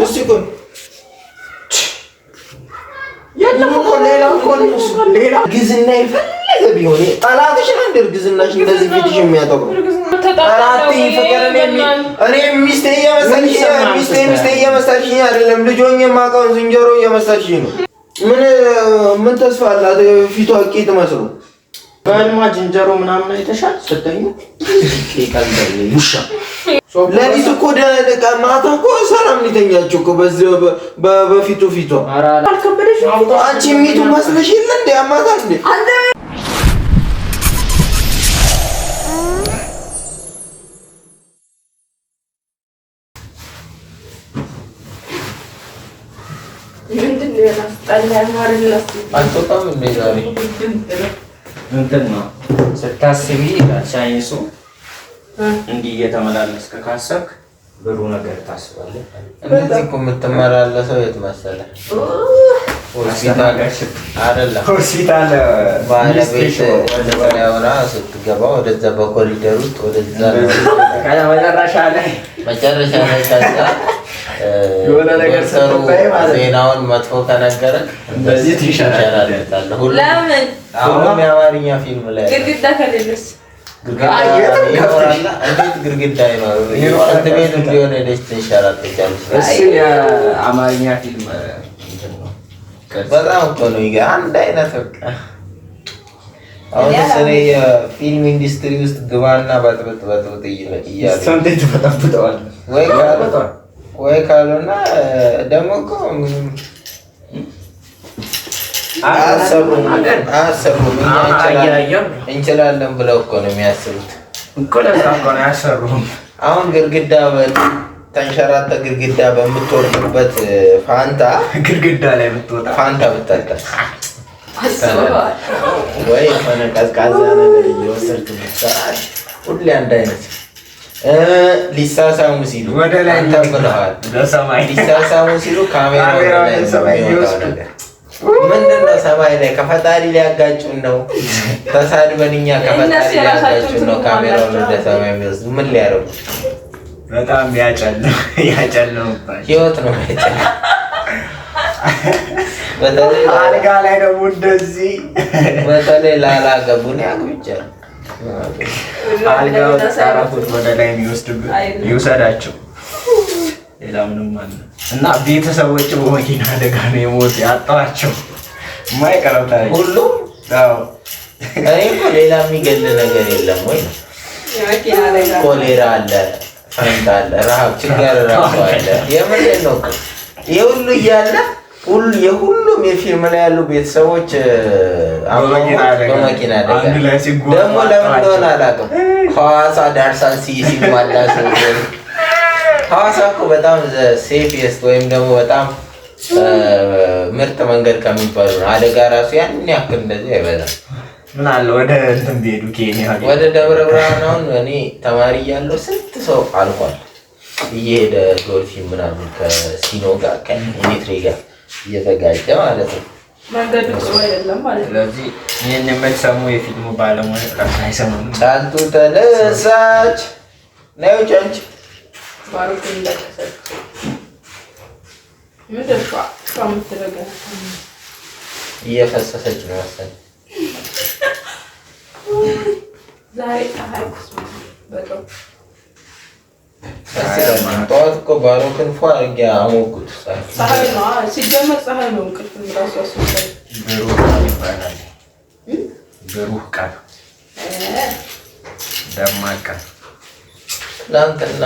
እስቲ ቆይ ሌላ ግዝና የፈለገ ቢሆን ጠላትሽን እንደ እርግዝናሽ እንደዚህ ፊትሽ የሚያጠቁር እኔ ሚስቴ እየመሰልሽኝ አይደለም፣ ልጆኝ የማውቀውን ዝንጀሮ እየመሰልሽኝ ነው። ምን ተስፋ አላት ፊቷ ቂጥ መስሎ በልማ ዝንጀሮ ምናምን አይተሻል ስተኙ ውሻ ለሊት እኮ ማታ እኮ ሰላም ሊተኛችሁ እኮ በፊቱ ፊቷ አንቺ ሚቱ መስለሽ የለ እንደ አማታ እንደ እንትን ነው ስታስቢ ሳይንሱ እንዲህ እየተመላለስክ ካሰብክ ብሩ ነገር ታስባለህ። እንደዚህ እኮ የምትመላለሰው የት መሰለህ? ሆስፒታል ባለቤት ወደሆነ ስትገባ ወደዛ በኮሪደር ውስጥ ወደዛ መጨረሻ ላይ ከዛ የሆነ ነገር ዜናውን መጥፎ ከነገረ እንደዚህ ትሻላለህ። ሁሉም የአማርኛ ፊልም ላይ ግድግዳ ከሌለስ ግድግዳ ይኖር ቤት እንዲሆን ሄደች ትንሸራተቻለች። እሱ የአማርኛ ፊልም በጣም እኮ ነው አንድ አይነት በቃ። አሁን እኔ የፊልም ኢንዱስትሪ ውስጥ ግባና በጥብጥ እያሉ ወይ ካልሆነ ደግሞ እኮ አያሰሩም እንችላለን ብለው እኮ ነው የሚያስቡት እኮ። ለዛ እኮ ነው አያሰሩም። አሁን ግድግዳ ተንሸራተ ግድግዳ በምትወርድበት ፋንታ ግድግዳ ላይ ብትወጣ ፋንታ ብታጣስ ወይ ሆነ ቀዝቃዛ ነገር እየወሰድክ ብትሰራሽ ሁሌ አንድ አይነት ሊሳሳሙ ሲሉ ወደ ላይ ተብለዋል። ለሰማይ ሊሳሳሙ ሲሉ ካሜራ ወደ ላይ የሚወጣው ነገር ምንድነው? ሰማይ ላይ ከፈጣሪ ሊያጋጩን ነው። ተሳድበን እኛ ከፈጣሪ ሊያጋጩን ነው። ካሜራውን ወደ ሰማይ የሚወስድ ምን ሊያደርጉ? በጣም ያጨለው ህይወት ነው ያጨለው። በተለይ አልጋ ላይ ደግሞ እንደዚህ በተለይ ላላገቡን ያግብቻለሁ። አልጋው ተሳራፉት ወደ ላይ የሚወስድብህ ይውሰዳቸው። ሌላ ምንም ማለት እና ቤተሰቦች በመኪና አደጋ ነው የሞት ያጣቸው ማይቀረው ታሪክ ሁሉ እኔ እኮ ሌላ የሚገል ነገር የለም ወይ? ኮሌራ አለ፣ ፈንታ አለ፣ ረሃብ ችግር ራሱ አለ። የምንድን ነው ይሄ ሁሉ እያለ የሁሉም የፊልም ላይ ያሉ ቤተሰቦች በመኪና አደጋ ደግሞ ለምን እንደሆነ አላውቅም። ሐዋሳ ዳርሳን ሲሟላሱ ሐዋሳ እኮ በጣም ሴፊየስት ወይም ደግሞ በጣም ምርጥ መንገድ ከሚባሉ ነው። አደጋ ራሱ ያን ያክል እንደዚህ አይበዛም። ምን አለ ወደ እንትን ቢሄዱ ኬንያ ወደ ደብረ ብርሃን አሁን እኔ ተማሪ እያለሁ ስንት ሰው አልቋል እየሄደ ዶልፊን ምናምን ከሲኖ ጋር ከኢሌክትሪክ ጋር እየተጋጨ ማለት ነው። መንገዱ ጥሩ አይደለም ማለት ነው። ስለዚህ ይሄን የምትሰሙ የፊልሙ ባለሙያ ራስ አይሰሙም። ጫልቱ ተነሳች ነው ጫንች ባሩክ እንደተሰጠ ምድርሻ ከምትረጋ እየፈሰሰች ነው መሰለኝ። ዛሬ ታሃይኩስ በጣም ጠዋት እኮ ባሮክን ፏ አድርጌ አሞኩት። ፀሐይ ነው ሲጀመር ፀሐይ ነው እንቅልፍ ራሱ ያስወጣል። ብሩህ ይባላል። ብሩህ ቀን ደማቅ ቀን ትናንትና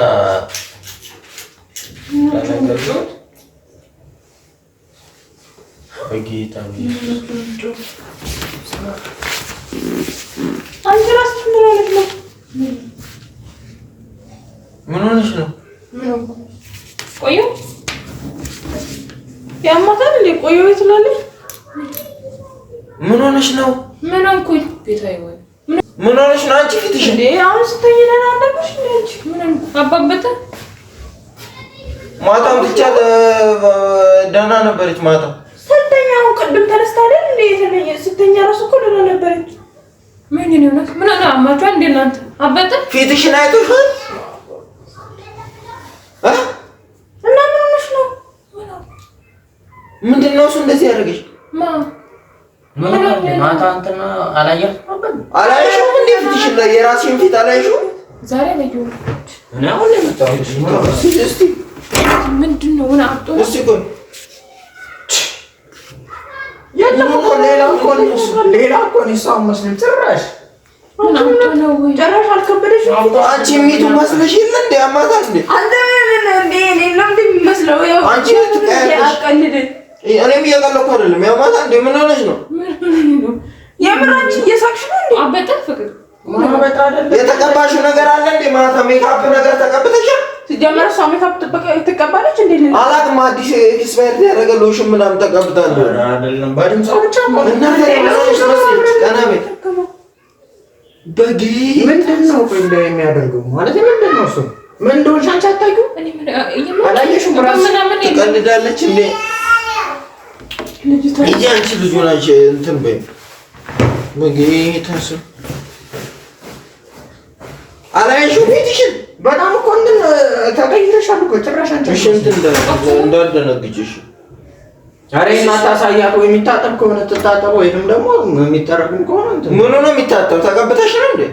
ተነገሩ በጌታ ምን ሆነሽ ነው? ቆዩ ያማታል እንዴ? ቆዩ ይትላለች። ምን ሆነሽ ነው? ምን አንኩኝ ቤታዬ ወይ ምን ሆነሽ ነው? አንቺ ፊትሽ እንዴ አሁን ስተኝና አንደብሽ እንዴ? ምን አባበተ ማታም ብቻ ደህና ነበረች። ማታ ስተኛው ቅድም ተነስታ አይደል እንዴ? የተለየ ስተኛ ራሱ እኮ ደህና ነበረች። ምን ነው ነው ምን ነው አማቷ እንዴ? እናንተ አባተ ፊትሽን አይተሽው እና ምን ሆነሽ ነው? ምንድን ነው እሱ እንደዚህ ያደረገሽ? ማታ እንትን አላየሽውም? እንደ ፊትሽን ላይ የራስሽን ፊት አላየሽውም? ዛሬ አላየሁም። እኔ አሁን የመጣሁት እስኪ ምንድን ነው ምን አጥቶ እስኪ ቆይ የለም እኮ ሌላ እኮ ነው እሷ መስሎኝ ጭራሽ ጭራሽ አልከበደሽም? አንቺ የሚቱ መስለሽ የለ እንደ አማታ እንደ አንተ ሌላም እንደሚመስለው ያው አንቺ አቀልድ እኔም እያቀለድኩ አይደለም። ያው ማታ እንደ ምን ሆነሽ ነው? የምር አንቺ እየሳቅሽ ነው እንዴ? አበጠ ፍቅር ማበጣ አይደለም። የተቀባሽው ነገር አለ እንደ ማታ ሜካፕ ነገር ተቀብተሻል? ሲጀመር እሷ ሜካፕ ትቀባለች እንዴ? አላቅም አዲስ ኤክስፓየር ያደረገ ሎሽን ምናምን ተቀብታለሁ አይደለም። በድምጿ ብቻ እና ታዲያ መስለሽ ቀና ቤት በጊ ምንድን ነው እንደ የሚያደርገው ማለት ምንድን ነው እሱ? ምን እንደሆነ አንቺ አታውቂው? አላየሽውም? ብራስ ትቀልዳለች እንዴ? ልጅ አንቺ ልጅ ሆናች እንትን በይ በጌታስ አላየሽውም? ፊትሽን በጣም እኮ እንትን ተቀይረሻል እኮ ጭራሽ አንቺ እሺ እንትን እንዳደነግጭሽ ዛሬ እናታሳያት ወይ የሚታጠብ ከሆነ ትታጠብ ወይንም ደግሞ የሚጠረግም ከሆነ እንትን ምኑ ነው የሚታጠብ? ተቀብተሽ ነው እንዴ?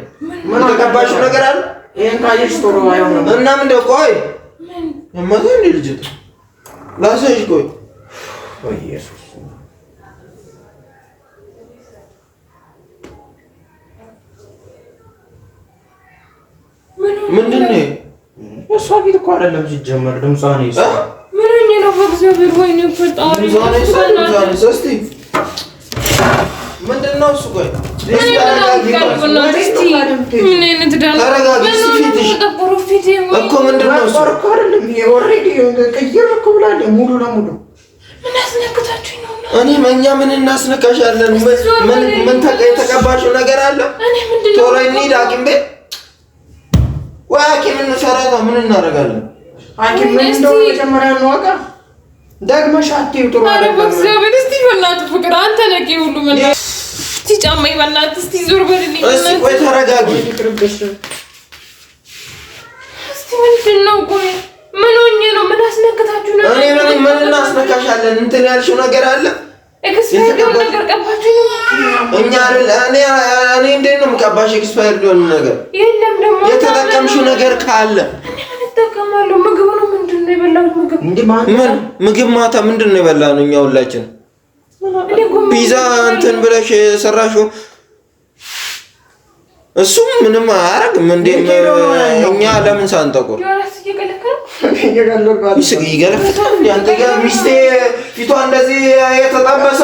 ምን ተቀባሽው ነገር አለ? ይሄን ካየሽ ቶሎ አይሆንም እና ምን ደው ቆይ እማታ እንዴ ልጅት ላሳይሽ ቆይ ወይ ኢየሱስ ምንድን ነው እሷ ፊት እኮ አይደለም ሲጀመር ድምጿ ነው ይሰማ ምን ነው በእግዚአብሔር ወይኔ ፈጣሪ ምንድን ነው እሱ? ቆይ እኮ ምንድን ነው እሱ? ሙሉ ለሙሉ እኔ እኛ ምን እናስነካሻለን? ምን የተቀባሽው ነገር አለ? ቶሎ እንሂድ ሐኪም ቤት ወይ ሐኪም እንሰራታ ምን እናደርጋለን? ሐኪም ምን እንደሆነ መጀመሪያ እንወቃ። ደግመሽ አትይው ጥሩ አይደለም። በእግዚአብሔር እስቲ በእናትህ ፍቅር አንተ ነቂ ሁሉ ምን እስቲ ጫማዬ በእናትህ እስቲ ዞር በልልኝ። እስቲ ቆይ ተረጋጊ። እስቲ ምንድን ነው? ቆይ ምን ሆኜ ነው? ምን አስነክታችሁ ነው? እኔ ምን እናስነካሻለን? እንትን ያልሽው ነገር አለ? ኤክስፓየር ነገር ቀባችሁ ነው? እኛ እኔ እንዴት ነው የምቀባሽ? ኤክስፓየር ሊሆን ነገር የለም። ደግሞ የተጠቀምሽው ነገር ካለ ተቀማለሁ። ምግብ ነው ምንድን ነው የበላሁት? ምግብ ማታ ምንድን ነው የበላነው? እኛ ሁላችን ፒዛ እንትን ብለሽ ሰራሽው። እሱም ምንም አያረግም እንዴ? እኛ ለምን ሳንጠቁር ይገለፍታል እንዴ? አንተ ጋር ሚስቴ ፊቷ እንደዚህ የተጠበሰ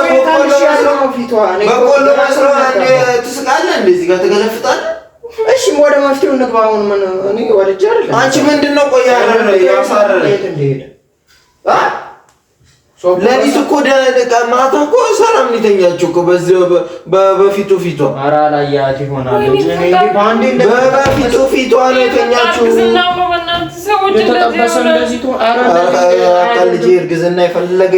በቆሎ መስሎ ትስቃለህ እንዴ? እዚህ ጋር ትገለፍጣለህ። እሺ ወደ መፍትሄው እንግባ። አሁን ምን እኔ ወልጄ አይደል? አንቺ ምንድነው? ቆይ ያሳረረ ለሊት እኮ ማታ እኮ ሰላም ሊተኛችሁ እኮ በዚህ በፊቱ ፊቷ ኧረ አላያት ይሆናል እንጂ በፊቱ ፊቷ ነው የተኛችሁ። የተጠበሰ እንደዚህ ቶ ኧረ ልጄ እርግዝና የፈለገ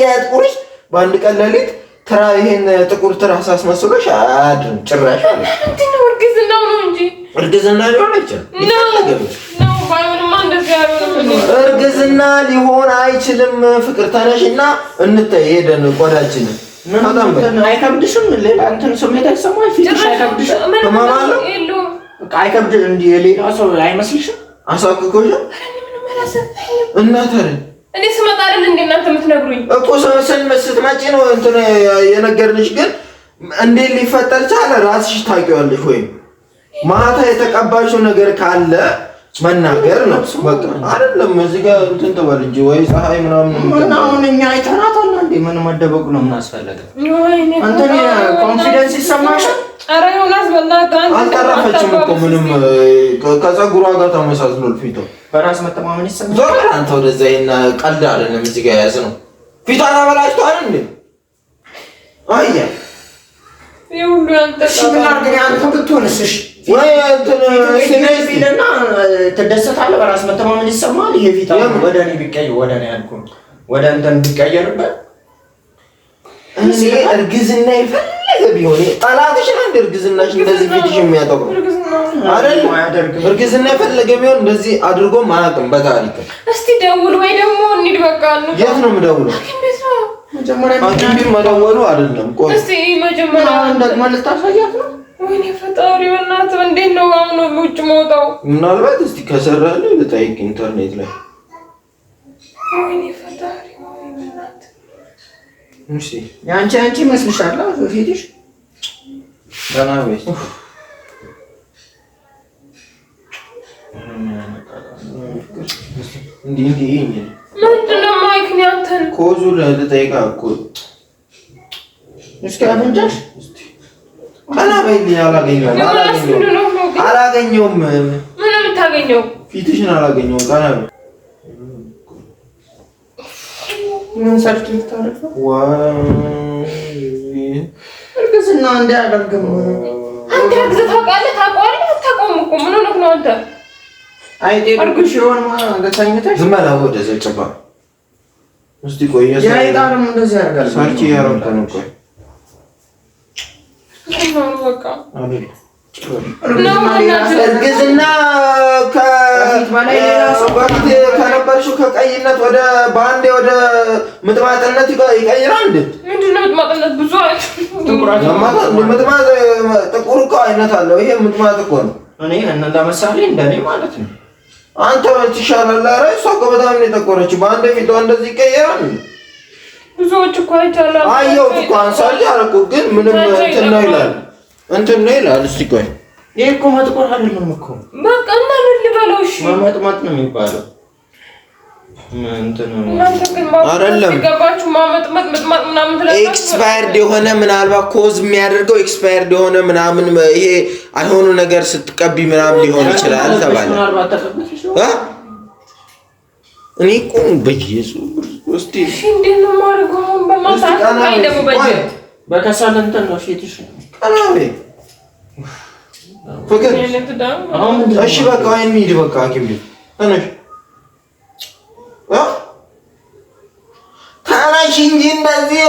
ያጥቁርሽ በአንድ ቀን ለሊት ትራ ይሄን ጥቁር ትራስ አስመስሎሽ አያድርም ጭራሽ። እንዴት ነው? እርግዝናው ነው እንጂ እርግዝና ሊሆን አይችልም። እርግዝና ሊሆን አይችልም። ፍቅር ተነሽና እንተይ ሄደን ቆዳችንን አይከብድሽም? ሌላ እንትን ስሜት አይሰማሽ? ፊትሽ አይከብድሽም? አይከብድም? እንደ ሌላ ሰው አይመስልሽም? አሳክኮሽም እና ታዲያ እኔ ስመጣ አይደል እንዴ እናንተ የምትነግሩኝ እኮ ስትመጪ ነው እንትን የነገርንሽ። ግን እንዴት ሊፈጠር ቻለ ራስሽ ታውቂዋለሽ ወይ? ማታ የተቀባሽው ነገር ካለ መናገር ነው በቃ። አይደለም እዚህ ጋር እንትን ተባል እንጂ ወይ ፀሐይ ምናምን ምን አሁን እኛ አይተናታል እንዴ? ምን መደበቁ ነው የምናስፈልገው? አንተ ኮንፊደንስ ይሰማሽ? ኧረ ዮናስ በእናትህ አልተረፈችም እኮ ምንም ከፀጉሯ ጋር ተመሳስሏል ፊቷ። በራስ መተማመን ይሰማሽ? ዞር አንተ ወደዛ እና ቀልድ አይደለም እዚህ ጋር ያዝነው። ፊቷን አበላሽቷል እንዴ? አያ ይሁሉ አንተ አንተ ብትሆንስ? እሺ ወይ ቢለና ትደሰታለህ፣ በራስ መተማመን ይሰማል። ይሄ ፊት ወደ እኔ ቢቀየር ወደ እኔ ያልኩህ ወደ እንትን ቢቀየርበት እኔ እርግዝና የፈለገ ቢሆን ጠላትሽ ነው እንደ እርግዝናሽ እንደዚህ ፊትሽ የሚያጠቁር አይደል? እርግዝና የፈለገ ቢሆን እንደዚህ አድርጎ ማያውቅም በታሪክ። እስቲ ደውል ወይ ደግሞ እንሂድ በቃ ነው። የት ነው የምደውለው? መጀመሪያ መደወሉ አይደለም። ቆይ እስቲ መጀመሪያ ደግሞ ልታሳያት ነው። ወይኔ ፈጣሪ በእናትህ እንዴት ነው አሁን ውጭ መውጣው? ምናልባት እስቲ ከሰራልኝ ልጠይቅ ኢንተርኔት ላይ። ወይኔ ፈጣሪ ወይኔ በእናትህ እሺ ያንቺ መስልሻል ፊትሽ ገና ወይስ እንዲህ ምንድን ነው ማይክን ያንተን ኮዙ ልጠይቃ እኮ እስኪ አፍንጫሽ ቀና በይልኝ። አላገኘውም። ምን የምታገኘው? ፊትሽን አላገኘውም። ቀና በይ። ምን ሰርች ልታረግ እርግዝና እንዳያደርግም አንተ እርግዝና ታውቃለህ? አታውቀውም እኮ ምን ሆነህ ነው አንተ? አይጤ እርግሽ ይሆን ተኝተሽ ዝም በላ ወደ ዘጭባ እስቲ ቆይ ያይጣንም እንደዚህ ያደርጋል። ሰርች ያረኩ ነው። ቆይ በቃ እርግዝና ከነበርሽው ከቀይነት ወደ በአንዴ ወደ ምጥማጥነት ይቀይራል እንዴ? ምንድን ነው ምጥማጥነት? ብዙ ምጥማጥ ጥቁር እኮ አይነት አለው። ይሄ ምጥማጥ እኮ ነው። እኔ ለምሳሌ እንደኔ ማለት ነው። አንተ ትሻላለህ። ኧረ እሷ እኮ በጣም ነው የጠቆረችው። በአንዴ ፊቷ እንደዚህ ይቀየራል። ብዙዎች እኮ አይቻለሁ። አየሁት እኮ አንሳልኝ አደረኩ። ግን ምንም እንትን ነው ይላል። እስቲ ቆይ ይሄ እኮ መጥቆር አይደለም እኮ በቃ እና ምን ልበለው? እሺ መጥማጥ ነው የሚባለው። አይደለም ገባችሁ? ማመጥመጥ ምጥማጥ ምናምን ትላለች። ኤክስፓየርድ የሆነ ምናልባት ኮዝ የሚያደርገው ኤክስፓየርድ የሆነ ምናምን ይሄ አይሆኑ ነገር ስትቀቢ ምናምን ሊሆን ይችላል ተባለ። እኔ እኮ በኢየሱስ እስቲ እንዴት ነው የማደርገው? በማሳት ላይ ደግሞ በከሳል እንትን ነው ፊትሽ ቀናቤ ፍቅር። እሺ በቃ እንሂድ። በቃ ሐኪም ቤት ተነሽ ተነሽ እንጂ እንደዚህ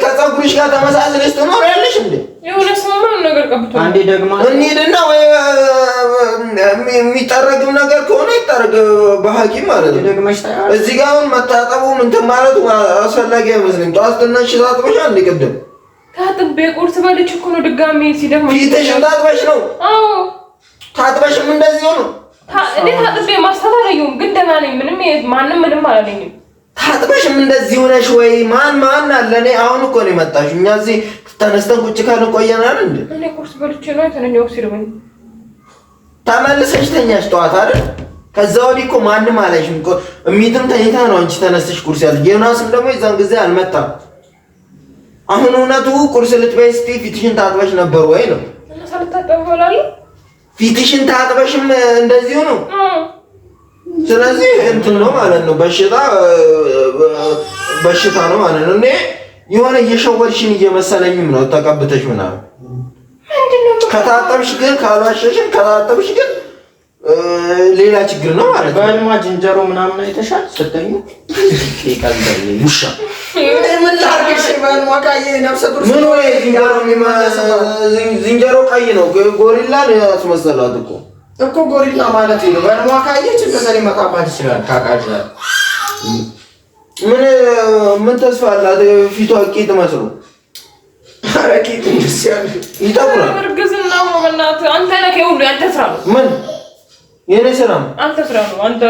ከፀጉርሽ ጋር ተመሳስለሽ ትኖሪያለሽ እንዴ? የሆነ ሰማ ነገር ቀብቶ አንዴ ደግሞ እንሂድና ወይ የሚጠረግም ነገር ከሆነ ይጠረግ በሐኪም ማለት ነው። እዚህ ጋር አሁን መታጠቡ እንትን ማለቱ አስፈላጊ አይመስልም። ጠዋት ትነሽ ታጥበሽ አንዴ ቅድም ታጥቤ ቁርስ በልቼ እኮ ነው ድጋሜ ሲደግሞ ፊትሽን ታጥበሽ ነው? አዎ ታጥበሽም እንደዚህ ነው? እኔ ታጥቤ ማስታወቅ አላየሁም፣ ግን ደህና ነኝ። ማንም ምንም አላለኝም። ታጥበሽም እንደዚህ ሆነሽ ወይ ማን አለ? እኔ አሁን እኮ ነው የመጣሽው። እኛ እዚህ ተነስተን ቁጭ ካልን ቆየናል እንዴ? እኔ ቁርስ በልቼ ነው የተነኘው ሲርበኝ ተመልሰሽ ተኛሽ ጠዋት አይደል? ከዛ ወዲህ እኮ ማንም አላየሽም እኮ። እሚትም ተኝታ ነው አንቺ ተነስተሽ ቁርስ ያልሽ። ዮናስም ደግሞ የዛን ጊዜ አልመጣም። አሁን እውነቱ ቁርስ ልትበይ ስትይ ፊትሽን ታጥበሽ ነበር ወይ ነው? እና ሳልታጠብ እበላለሁ። ፊትሽን ታጥበሽም እንደዚሁ ነው። ስለዚህ እንትን ነው ማለት ነው። በሽታ ነው ማለት ነው። እኔ የሆነ እየሸወድሽን እየመሰለኝም ነው ተቀብተሽ ምናምን። ከታጠብሽ ግን ካልዋሸሽን ከታጠብሽ ግን ሌላ ችግር ነው ማለት ነው። ባልማ ዝንጀሮ ምናምን አይተሻል ስትተኙ ይቀልዳል ውሻ ምን ላድርግሽ? ባልማ ካየ ነፍሰ ጡር ምን ወይ ዝንጀሮ ቀይ ነው። ጎሪላ ያስመሰላት እኮ ጎሪላ ማለት ነው። ባልማ ካየች እንደዚህ መጣባት ይችላል። ካቃሽ ምን ተስፋ አላት? ፊቷ ቂጥ መስሎ አረቂት እንስያል ይጠቁራል። እርግዝና ነው በእናትህ። አንተ ነህ ሁሉ ያንተ ስራ ነው። ምን የኔ ስራ ነው? አንተ ስራ ነው። አንተ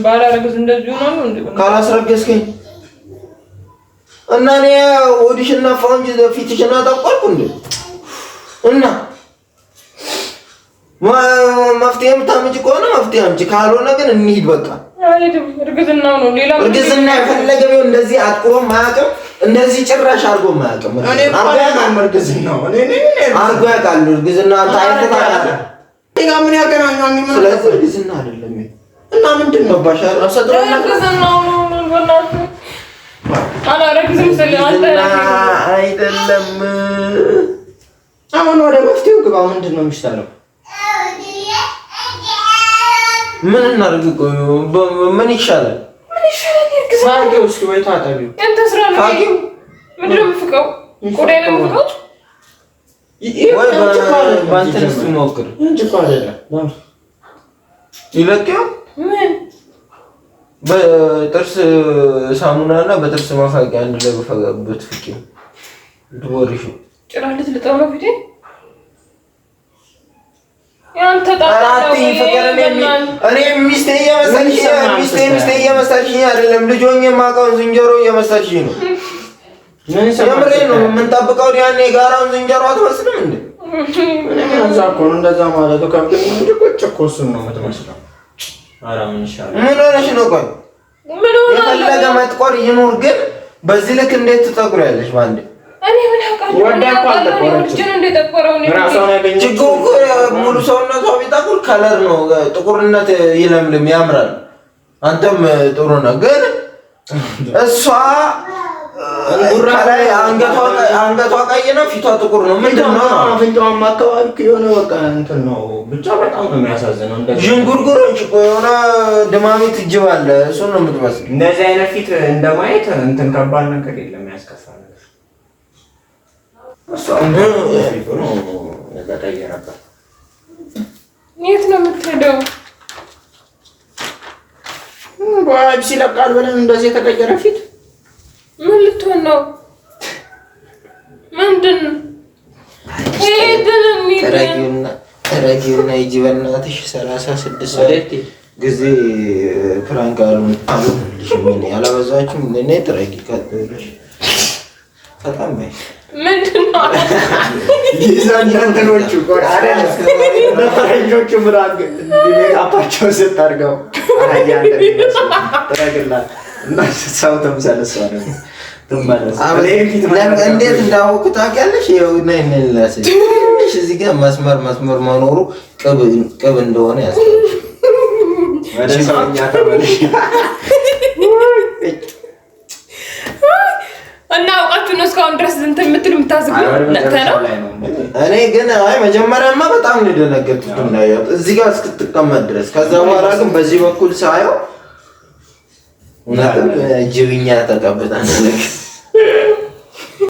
ባላረግዝ እንደዚህ ሆኖ ነው እንዴ? ካላስረገዝከኝ እና እኔ ኦዲሽን ፈንጅ ፊትሽን አጠቆርኩ እንዴ? እና መፍትሄ የምታመጪ ከሆነ መፍትሄ አምጪ፣ ካልሆነ ግን እንሂድ በቃ። አይደለም እርግዝናው ነው። ሌላ እርግዝና የፈለገ ቢሆን እንደዚህ አጥቁሮ ማያውቅም፣ እንደዚህ ጭራሽ አድርጎ ማያውቅም። እኔ አርጎ እርግዝናው አርጎ ያውቃሉ። እርግዝና ታይተታል። እኛ ምን ያገናኛል? ስለዚህ እርግዝና አይደለም እና ምንድን ነው ባሻር አሰጥሮ እርግዝናው ነው በእናትህ አላረግዝም ስለ አንተ አይደለም። አሁን ወደ መፍትሄው ግባ። ምንድን ነው የሚሻለው? ምን እናድርግ? ምን ይሻላል? ሳርጌ ውስጥ ወይ ታጠቢው እንተ ስራ ነው። ምንድን ነው የምፍቀው? ቆዳዬ ነው የምፍቀው ወይ ባንተስ ሞክር እንጂ እኮ አይደለም ይለቀው። ምን በጥርስ ሳሙናና በጥርስ ማፋቂያ አንድ ላይ በፈጋበት ፍቂ ድቦርሽ ጭራለት ልጠው ነው ፊቴ እኔ ሚስቴ እየመሰልሽኝ አይደለም፣ ልጆኝ የማውቀውን ዝንጀሮ እየመሰልሽኝ ነው። የምሬን ነው። የምንጠብቀው ያኔ የጋራውን ዝንጀሮ አትመስልም እንዴ? እዛ እኮ ነው እንደዛ ማለት ነው። ከብት እንጂ ቁጭ እኮ እሱን ነው የምትመስለው። ኧረ ምን ይሻላል? ምን ሆነሽ ነው? ቆይ የፈለገ መጥቆር ይኑር፣ ግን በዚህ ልክ እንዴት ትጠቁሪያለሽ? ባንዴ እኔ ምን አውቃለሁ? ችግሩ እኮ ሙሉ ሰውነቷ ቢጠቁር ከለር ነው፣ ጥቁርነት ይለምልም ያምራል። አንተም ጥሩ ነው፣ ግን እሷ ከላይ አንገቷ ቀይ ነው፣ ፊቷ ጥቁር ነው። ምንድን ነው አፍንጫዋም አካባቢ የሆነ በቃ እንትን ነው ብቻ በጣም ነው የሚያሳዝነው። ዥንጉርጉሮች እኮ የሆነ ድማሚት እጅብ አለ፣ እሱን ነው የምትመስለው። እንደዚህ አይነት ፊት እንደማየት እንትን ከባድ ነገር የለም፣ ያስከፋል። የት ነው የምትሄደው? በአዲስ ይለቃል ብለን እንደዚህ የተቀየረ ፊት ምን ልትሆን ነው? ምንድን ነው? ተረጊውና ሂጂ በእናትሽ 36 ጊዜ ፕራንክ አሉልሽ። ምን ያላበዛችሁም? እኔ ተረጊ ካደረሽ በጣም በይ። ምንድን ነው ይዛኛንተኖቹ ፈረንጆቹ ምራግ ሜካፓቸውን ስታርገው ተረግላት እና ሰው ተምሳለሷ ደግሞ እንዴት እንዳወኩ ታውቂያለሽ? ትንሽ እዚህ ጋር መስመር መኖሩ ቅብ እንደሆነ ያስታውቃል። ወደ ሰውኛ ተመለሽ እና አውቃችሁ ነው እስካሁን ድረስ እንትን የምትሉ የምታዝጉ ነው። እኔ ግን መጀመሪያማ በጣም ነው የደነገጥኩት እንዳየሁት እዚህ ጋር እስክትቀመጥ ድረስ። ከዛ በኋላ ግን በዚህ በኩል ሳየው እውነትም ጅብኛ ተቀብጣ